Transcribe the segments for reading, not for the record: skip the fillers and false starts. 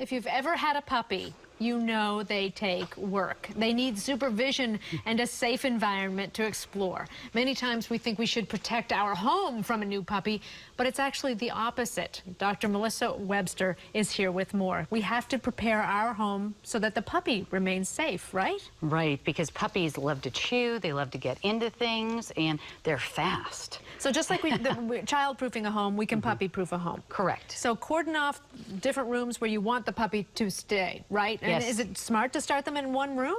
If you've ever had a puppy, you know they take work. They need supervision and a safe environment to explore. Many times we think we should protect our home from a new puppy, but it's actually the opposite. Dr. Melissa Webster is here with more. We have to prepare our home so that the puppy remains safe, right? Right, because puppies love to chew, they love to get into things, and they're fast. So just like we're child-proofing a home, we can puppy-proof a home. Correct. So cordon off different rooms where you want the puppy to stay, right? And Yes. is it smart to start them in one room?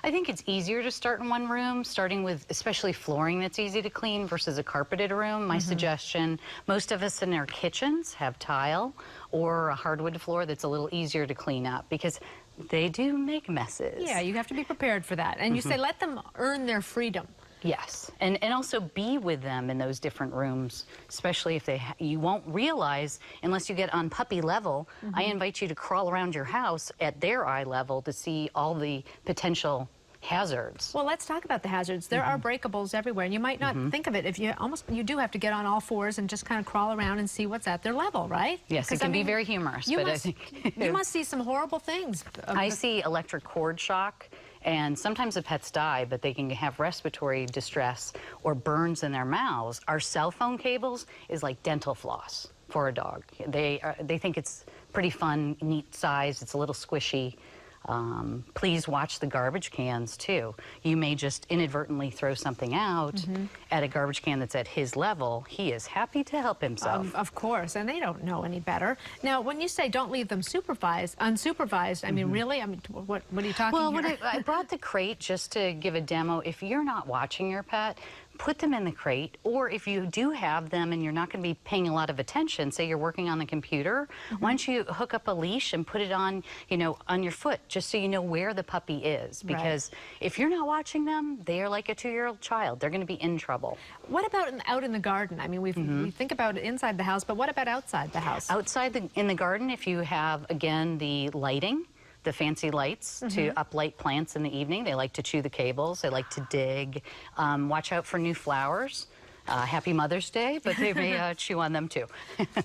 I think it's easier to start in one room, starting with especially flooring that's easy to clean versus a carpeted room. My suggestion, most of us in our kitchens have tile or a hardwood floor that's a little easier to clean up because they do make messes. Yeah, you have to be prepared for that. And you say let them earn their freedom. Yes, and also be with them in those different rooms, especially if you won't realize unless you get on puppy level. I invite you to crawl around your house at their eye level to see all the potential hazards. Well, let's talk about the hazards. There are breakables everywhere, and you might not think of it if you do have to get on all fours and just kind of crawl around and see what's at their level, right? Yes, it can be very humorous, but I think you must see some horrible things. I see electric cord shock. And sometimes the pets die, but they can have respiratory distress or burns in their mouths. Our cell phone cables is like dental floss for a dog. They think it's pretty fun, neat size. It's a little squishy. Please watch the garbage cans too. You may just inadvertently throw something out at a garbage can that's at his level. He is happy to help himself. Of course, and they don't know any better. Now, when you say don't leave them unsupervised, I mean, really? I mean, what are you talking Well, here? I brought the crate just to give a demo. If you're not watching your pet, put them in the crate, or if you do have them and you're not going to be paying a lot of attention, say you're working on the computer, why don't you hook up a leash and put it on, on your foot, just so you know where the puppy is. Because if you're not watching them, they are like a 2-year-old child. They're going to be in trouble. What about out in the garden? I mean, we think about it inside the house, but what about outside the house? In the garden, if you have, again, the lighting, the fancy lights to uplight plants in the evening. They like to chew the cables. They like to dig. Watch out for new flowers. Happy Mother's Day, but they may chew on them too.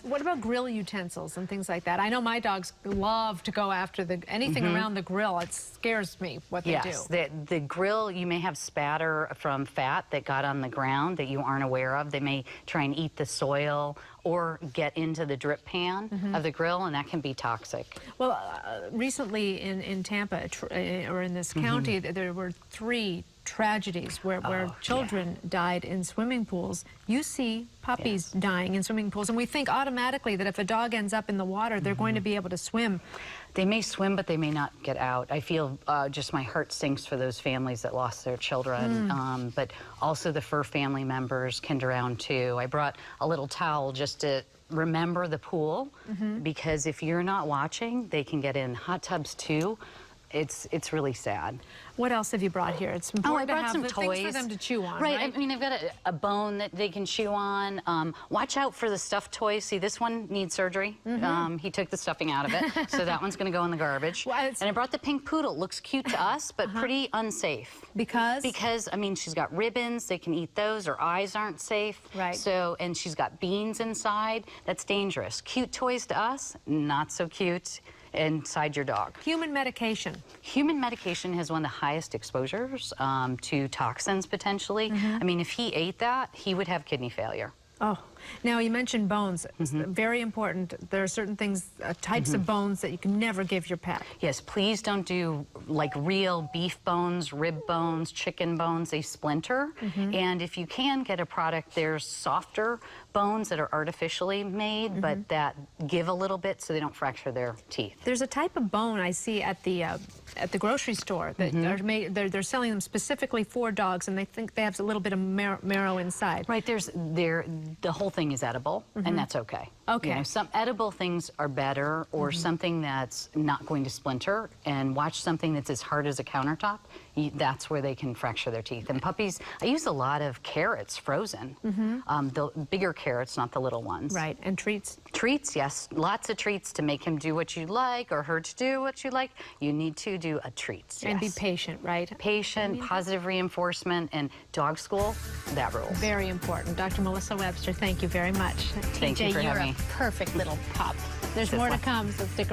What about grill utensils and things like that? I know my dogs love to go after anything around the grill. It scares me what they do. Yes, the grill, you may have spatter from fat that got on the ground that you aren't aware of. They may try and eat the soil or get into the drip pan of the grill, and that can be toxic. Well, recently in Tampa, or in this county, there were 3 tragedies where children died in swimming pools. You see puppies dying in swimming pools, and we think automatically that if a dog ends up in the water, they're going to be able to swim. They may swim, but they may not get out. I feel just my heart sinks for those families that lost their children. But also the fur family members can drown too. I brought a little towel just to remember the pool, because if you're not watching, they can get in hot tubs too. It's really sad. What else have you brought here? It's important to have some things toys for them to chew on, right? I mean, I've got a bone that they can chew on. Watch out for the stuffed toys. See, this one needs surgery. He took the stuffing out of it, so that one's going to go in the garbage. Well, and I brought the pink poodle. Looks cute to us, but pretty unsafe. Because? Because, I mean, she's got ribbons. They can eat those. Her eyes aren't safe. Right. So, and she's got beans inside. That's dangerous. Cute toys to us, not so cute inside your dog. Human medication. Human medication has one of the highest exposures to toxins, potentially. I mean, if he ate that, he would have kidney failure. Oh, now you mentioned bones. Very important. There are certain things, types of bones that you can never give your pet. Yes, please don't do like real beef bones, rib bones, chicken bones. They splinter. And if you can get a product, there's softer bones that are artificially made, but that give a little bit so they don't fracture their teeth. There's a type of bone I see at the grocery store that are made. They're selling them specifically for dogs, and they think they have a little bit of marrow inside. Right. The whole thing is edible, and that's okay. Okay. Some edible things are better, or something that's not going to splinter. And watch something that's as hard as a countertop. That's where they can fracture their teeth. And puppies, I use a lot of carrots frozen. The bigger carrots, not the little ones. Right. And treats? Treats, yes. Lots of treats to make him do what you like or her to do what you like. You need to do a treats. And be patient, right? Patient, positive reinforcement, and dog school, that rules. Very important. Dr. Melissa Webster, thank you very much. Thank you for having me. You're a perfect little pup. There's more to come, so stick around.